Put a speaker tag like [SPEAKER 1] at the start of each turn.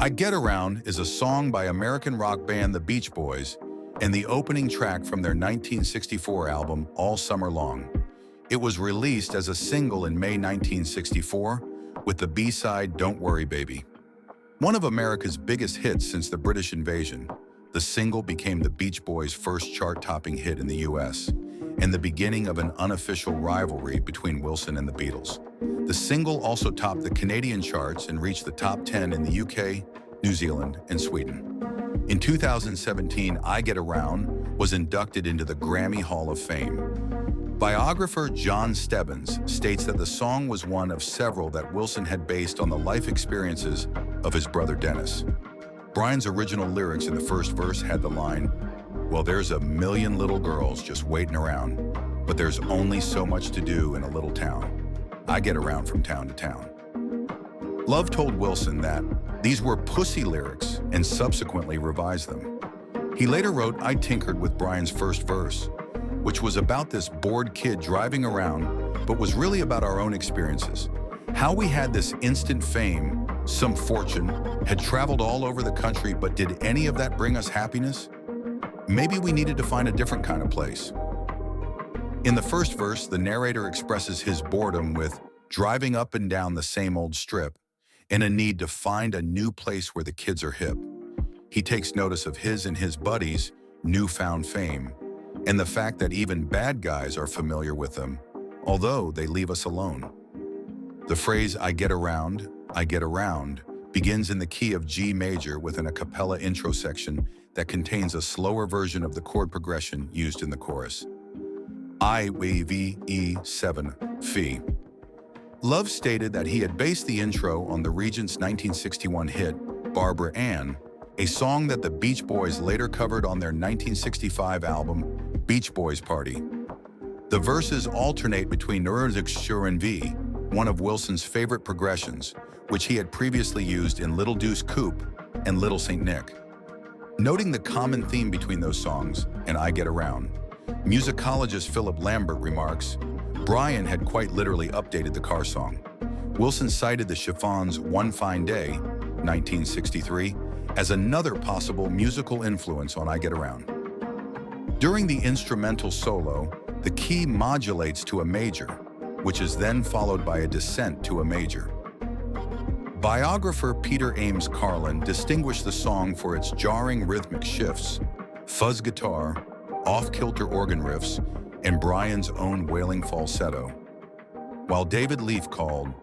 [SPEAKER 1] I Get Around is a song by American rock band The Beach Boys and the opening track from their 1964 album All Summer Long. It was released as a single in May 1964 with the B-side Don't Worry Baby. One of America's biggest hits since the British invasion, the single became the Beach Boys' first chart-topping hit in the U.S. and the beginning of an unofficial rivalry between Wilson and the Beatles. The single also topped the Canadian charts and reached the top 10 in the UK, New Zealand, and Sweden. In 2017, I Get Around was inducted into the Grammy Hall of Fame. Biographer John Stebbins states that the song was one of several that Wilson had based on the life experiences of his brother Dennis. Brian's original lyrics in the first verse had the line, "Well, there's a million little girls just waiting around, but there's only so much to do in a little town. I get around from town to town." Love told Wilson that these were pussy lyrics and subsequently revised them. He later wrote, "I tinkered with Brian's first verse, which was about this bored kid driving around, but was really about our own experiences. How we had this instant fame, some fortune, had traveled all over the country, but did any of that bring us happiness? Maybe we needed to find a different kind of place." In the first verse, the narrator expresses his boredom with driving up and down the same old strip and a need to find a new place where the kids are hip. He takes notice of his and his buddies' newfound fame and the fact that even bad guys are familiar with them, although they leave us alone. The phrase I get around," begins in the key of G major with an a cappella intro section that contains a slower version of the chord progression used in the chorus. I-V-E-7 Fee. Love stated that he had based the intro on the Regents' 1961 hit, Barbara Ann, a song that the Beach Boys later covered on their 1965 album, Beach Boys Party. The verses alternate between Surfin U.S.A, one of Wilson's favorite progressions, which he had previously used in Little Deuce Coupe and Little St. Nick. Noting the common theme between those songs and I Get Around, musicologist Philip Lambert remarks, Brian had quite literally updated the car song. Wilson cited the Chiffons' One Fine Day, 1963, as another possible musical influence on I Get Around. During the instrumental solo, the key modulates to a major, which is then followed by a descent to a major. Biographer Peter Ames Carlin distinguished the song for its jarring rhythmic shifts, fuzz guitar, off-kilter organ riffs, and Brian's own wailing falsetto, while David Leaf called